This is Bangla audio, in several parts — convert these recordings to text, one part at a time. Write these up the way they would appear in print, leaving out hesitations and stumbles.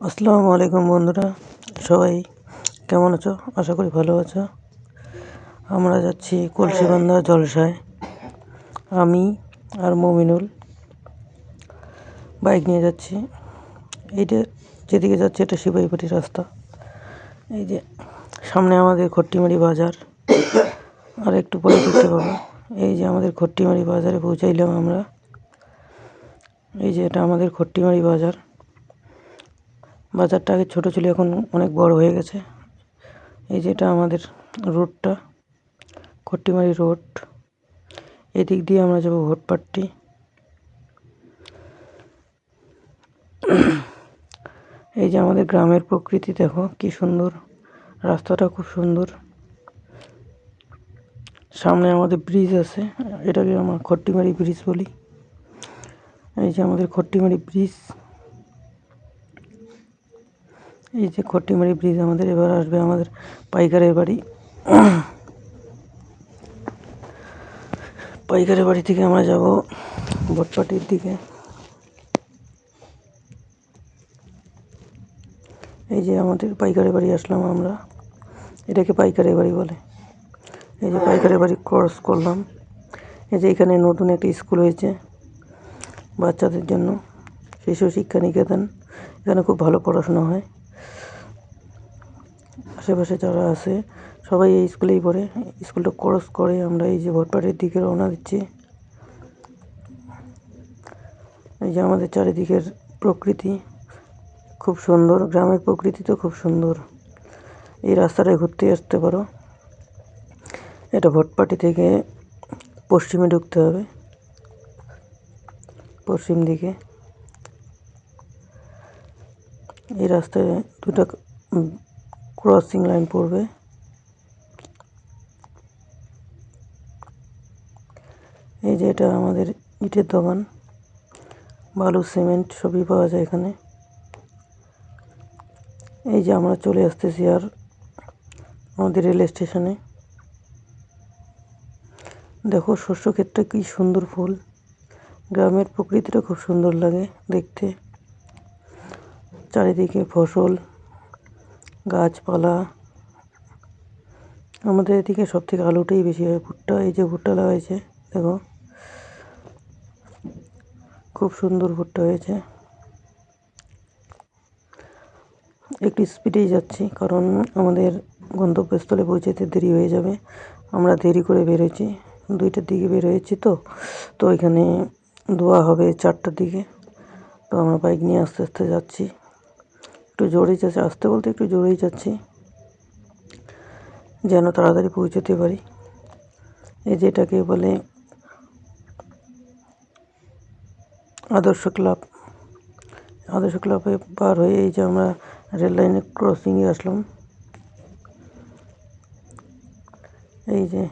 আসসালামু আলাইকুম বন্ধুরা, সবাই কেমন আছো? আশা করি ভালো আছো। আমরা যাচ্ছি কলসিবান্ধা জলসায়। আমি আর মমিনুল বাইক নিয়ে যাচ্ছি। এইটা যেদিকে যাচ্ছে এটা সিপাহীপাড়ি রাস্তা। এই যে সামনে আমাদের খট্টিমারি বাজার, আর একটু পরে দেখতে পাবো। এই যে আমাদের খট্টিমারি বাজারে পৌঁছাইলাম আমরা। এই যে এটা আমাদের খট্টিমারি বাজার। বাজারটা আগে ছোটো ছিল, এখন অনেক বড় হয়ে গেছে। এই যে এটা আমাদের রোডটা, খট্টিমারি রোড। এদিক দিয়ে আমরা যাব ভোটপাট্টি। এই যে আমাদের গ্রামের প্রকৃতি, দেখো কি সুন্দর, রাস্তাটা খুব সুন্দর। সামনে আমাদের ব্রিজ আছে, এটাকে আমরা খট্টিমারি ব্রিজ বলি। এই যে আমাদের খট্টিমারি ব্রিজ। এই যে খট্টিমারি ব্রিজ আমাদের। এবার আসবে আমাদের পাইকারের বাড়ি। পাইকারের বাড়ি থেকে আমরা যাব ভোটপাটির দিকে। এই যে আমাদের পাইকারের বাড়ি আসলাম আমরা। এটাকে পাইকারের বাড়ি বলে। এই যে পাইকারের বাড়ি ক্রস করলাম। এই যে এখানে নতুন একটি স্কুল হয়েছে বাচ্চাদের জন্য, শিশু শিক্ষা নিকেতন। এখানে খুব ভালো পড়াশোনা হয়। আশেপাশে যারা আছে সবাই এই স্কুলেই পড়ে। স্কুলটা ক্রস করে আমরা এই যে ভোটপাটির দিকে রওনা দিচ্ছি। এই যে আমাদের চারিদিকের প্রকৃতি খুব সুন্দর, গ্রামের প্রকৃতি তো খুব সুন্দর। এই রাস্তাটায় ঘুরতে আসতে পারো। এটা ভোটপাটি থেকে পশ্চিমে ঢুকতে হবে, পশ্চিম দিকে। এই রাস্তায় দুটো ক্রসিং লাইন পড়বে। এই যে এটা আমাদের ইটের দোকান, বালু সিমেন্ট সবই পাওয়া যায় এখানে। এই যে আমরা চলে আসতেছি আর আমাদের রেল স্টেশনে। দেখো শস্য ক্ষেতটা কি সুন্দর ফুল। গ্রামের প্রকৃতিটা খুব সুন্দর লাগে দেখতে। চারিদিকে ফসল, গাছপালা। আমাদের এদিকে সব থেকে আলুটাই বেশি হয়। ভুট্টা, এই যে ভুট্টা লাগাইছে দেখো, খুব সুন্দর ভুট্টা হয়েছে। একটু স্পিডেই যাচ্ছি কারণ আমাদের গন্তব্যস্থলে পৌঁছাতে দেরি হয়ে যাবে। আমরা দেরি করে বেরোচ্ছি, 2টার দিকে বের হয়েছি। তো এখানে দোয়া হবে 4টার দিকে। তো আমরা বাইক নিয়ে আস্তে আস্তে যাচ্ছি, একটু জোরেই যাচ্ছি। আসতে বলতে একটু জোরেই যাচ্ছি যেন তাড়াতাড়ি পৌঁছতে পারি। এই যেটাকে বলে আদর্শ ক্লাব। আদর্শ ক্লাবে পার হয়ে এই যে আমরা রেল লাইনের ক্রসিংয়ে আসলাম। এই যে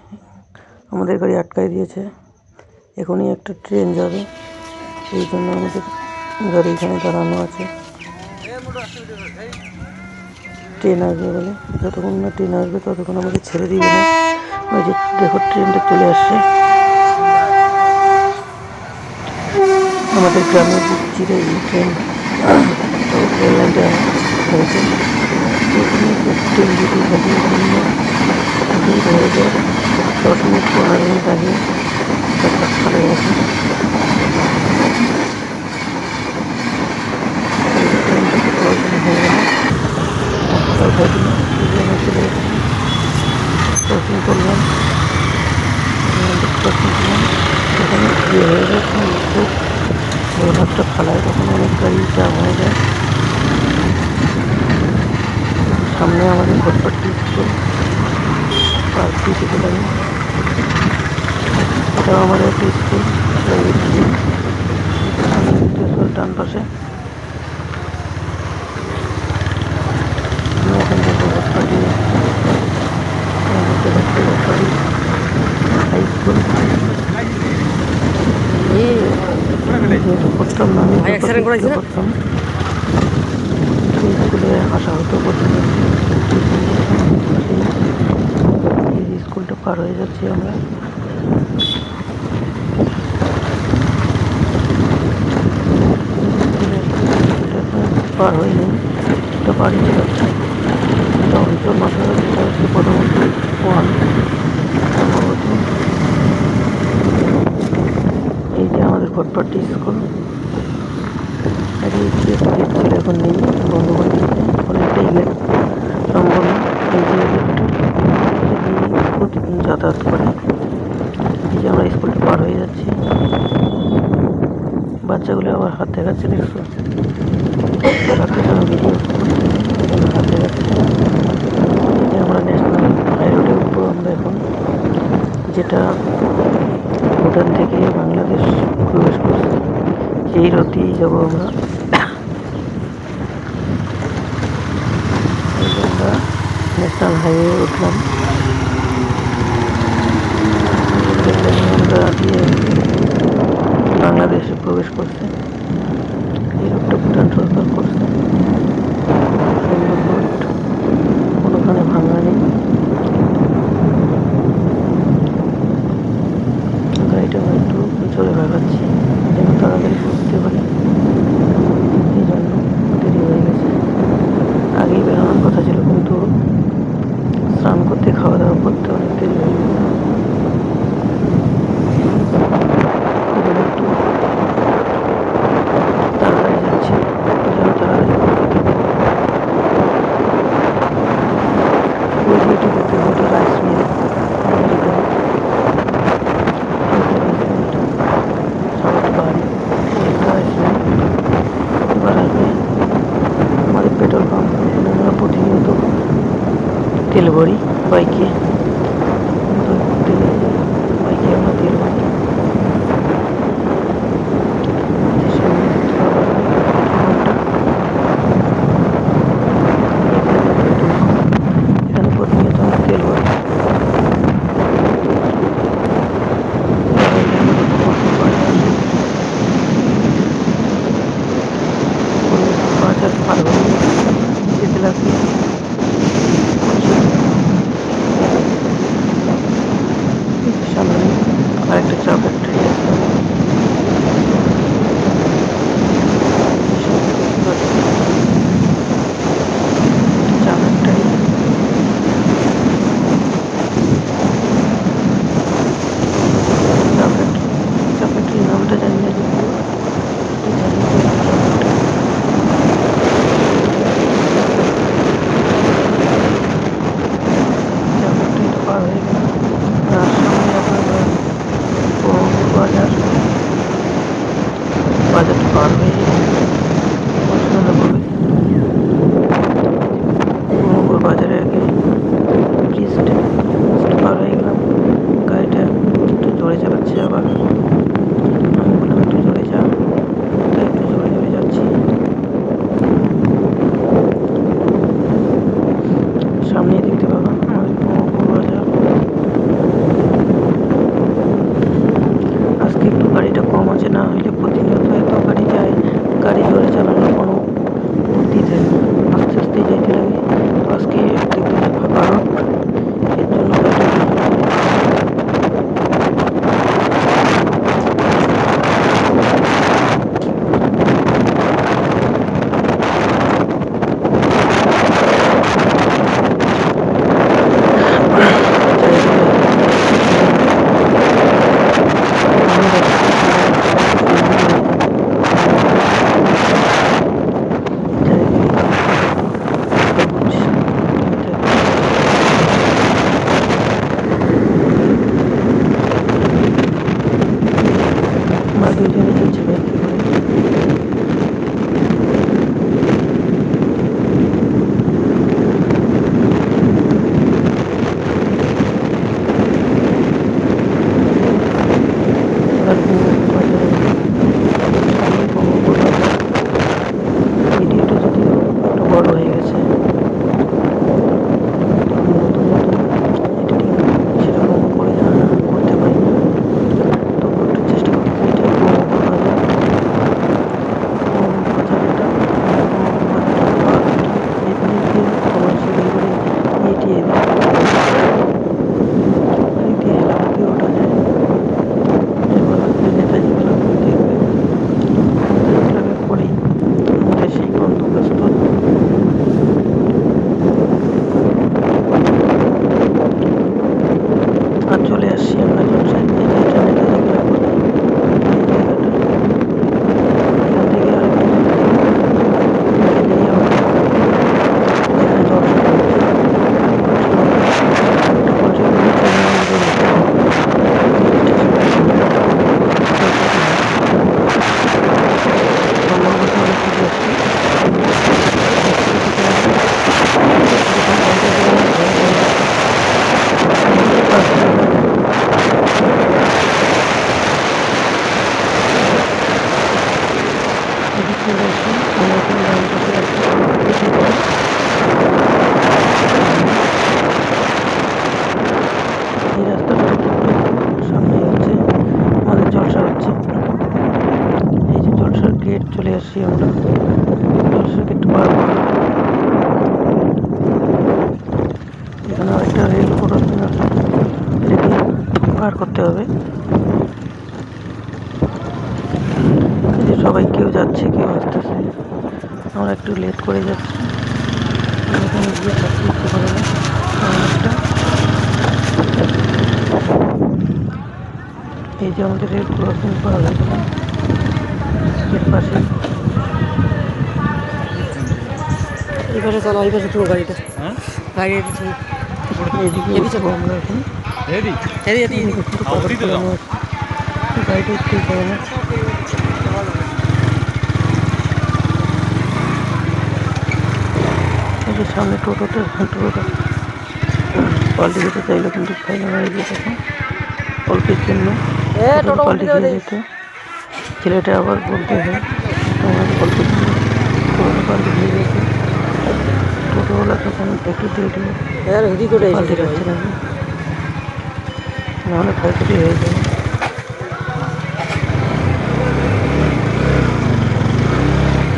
আমাদের গাড়ি আটকায় দিয়েছে, এখনই একটা ট্রেন যাবে, এই জন্য আমাদের গাড়ি এখানে দাঁড়ানো আছে। ট্রেন আসবে বলে, যতক্ষণ না ট্রেন আসবে ততক্ষণ আমাদের ছেড়ে দিবে না। ওই যে দেখো ট্রেনটা চলে আসছে। আমাদের গ্রামের বুক চিরে এই ট্রেন, তো রেল লাইনটা হয়েছে। ট্রেন যদি থাকে ধরে যায় 10 মিনিট 15 মিনিট আগে চলে গেছে। ক্রসিং করলাম, যখন ইয়ে হয়ে যায় তখন খুব বড় একটা খালায়, তখন অনেক গাড়ি জ্যাম হয়ে যায়। সামনে আমাদের ভোটপাট্টি স্কুল, পার্ক দিতে গেলাম। এটাও আমাদের একটা স্কুল, প্রাইভেট স্কুল। ডান পাশে আমি এখন দেখবো ভোটপাটি হাই স্কুল। যেহেতু পড়তাম না, আমি পড়তাম, সেই স্কুলে আসা হতো প্রথমে। এই স্কুলটা পার হয়ে যাচ্ছি আমরা। পার হয়ে যাই, এটা পাড়ি চালাচ্ছে। এটা অঞ্চল মাথা যেটা হচ্ছে প্রথমত ওয়ান সম্ভবত এই যে আমাদের ভটপাটি স্কুল। আগে গেট ছিল, এখন নেই, বন্ধ করে দিয়েছে। অনেকটাই গেট সম্পূর্ণ। এই যে গেটটা প্রতিদিন যাতায়াত করে। এই যে আমরা স্কুলটা পার হয়ে যাচ্ছি, বাচ্চাগুলো আবার হাত দেখাচ্ছে, দেখছো? হাতে যেন ভিডিও করছে, হাত দেখাচ্ছে। এই যে আমরা ন্যাশনাল হাই রোডে উঠবো আমরা এখন, যেটা ভুটান থেকে বাংলাদেশ প্রবেশ করছে। সেই রোড দিয়েই যাবো আমরা। এই যে আমরা ন্যাশনাল হাইওয়ে উঠলাম, আমরা দিয়ে বাংলাদেশে প্রবেশ করছে। এই রোডটা ভুটান সরকার করছে, সুন্দর রোড, কোনোখানে ভাঙা নেই। গাড়িটা আমরা একটু জোরে ভাগাচ্ছি যেন তাড়াতাড়ি পৌঁছতে পারি, এই জন্য দেরি হয়ে গেছে। আগেই বেরোনোর কথা ছিল, কিন্তু স্নান করতে খাওয়া দাওয়া করতে অনেক দেরি হয়ে গেছে। একটু তাড়াতাড়ি যাচ্ছি যেন তাড়াতাড়ি পৌঁছতে পারি। ওই যে এটা দেখতে পাবো রাইস মিল, আমাদের এখানে সবার বাড়ি রাইস মিল। এবার আসবে আমাদের পেট্রোল পাম্প, এখানে আমরা প্রতিনিয়ত তেল ভরি বাইকে, বাইকে আমরা তেল ভরি। এখানে প্রতিনিয়ত আমরা তেল ভরি। বাজার পার হয়ে যেতে লাগবে। সামনে আরেকটা চা ফ্যাক্টরি আছে, চা ফ্যাক্টরি। চা ফ্যাক্টরির নামটা জানি না, যদিও জানি এখানে আরেকটা রেল ক্রসিং আছে, এটাকে পার করতে হবে। এই যে সবাই কেউ যাচ্ছে কেউ আসতেছে, আমরা একটু লেট করে যাচ্ছি। এখানে গিয়ে থাকতে ইচ্ছে করে না অনেকটা। এই যে আমাদের রেল ক্রসিং পার হয়ে গেলাম, এর পাশে এই পাশে চলো, ওই পাশে তুলো গাড়িটা, গাড়ি এইদিকে উঠবো আমরা এখন। একটু পাথর ফেলানো আছে, গাড়িটা উঠতেই পারে না। এই যে সামনে টোটোটা পাল্টে যেতে চাইলো কিন্তু ফাইনাল হয়ে গিয়ে তখন অল্পের জন্য পাল্টে দিয়ে যেত। ছেলেটা আবার বলতে হয় তোমার অল্পের জন্য টোটোটা পাল্টে দিয়ে যেত। টোটোওয়ালা তখন একটু দেরি পাল্টে যাচ্ছে নাকি, নাহলে ক্ষয়ক্ষতি হয়ে যাবে।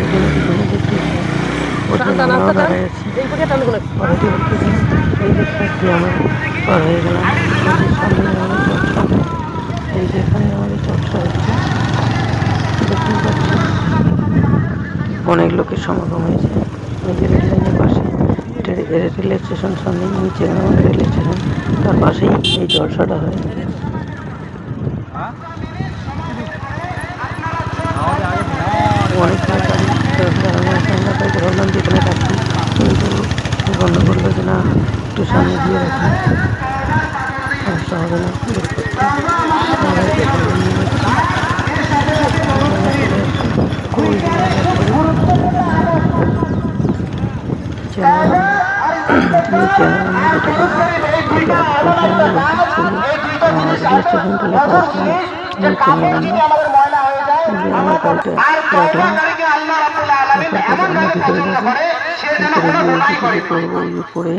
এই জন্য পিছনে দেখতে ওর জন্য আমরাও দাঁড়ায় আছি, পাড়াটি হচ্ছে। এই যে সাইড দিয়ে আমরা পার হয়ে গেলাম। এই যে সামনে আমাদের চর্চা, এই যে এখানে আমাদের চর্চা হচ্ছে, দেখতেই পাচ্ছি অনেক লোকের সমাগম হয়েছে। এই যে রেল লাইনের পাশে, এটা রেল স্টেশন সামনে, নিচে আমাদের রেল স্টেশন, তার পাশেই এই জলসাটা হয়। অনেক গাড়ি দাঁড়ানো আছে, আমরা তাই ভাবলাম যেখানে রাখি, কিন্তু বন্ধ করলো যে না একটু সামনে দিয়ে রাখি, সমস্যা হবে না বের করতে। আমরা পেছনে নিয়ে যাচ্ছি, আমরা চলে আসছি। ওই যে চ্যানেল নিচে আমরা যেটা করবো ওটা ওইখানে রেল স্টেশনটা লেখা আছে নিচে নামানো। যে আমরা গাড়িটা রাখলাম, রাখার পরে আমরা ভিতরে যাবো। ভিতরে গিয়ে যেটুকু করবো উপরে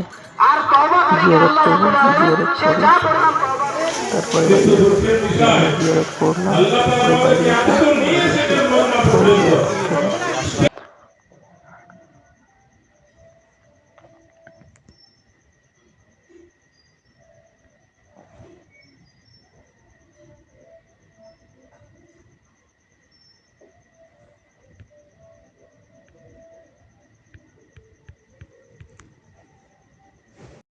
জিয়ারত করবো, জিয়ারত করে তারপরে বাড়ি যাবো। জিয়ারত করলাম, তারপরে বাইরে এসে জিয়ারত করবো।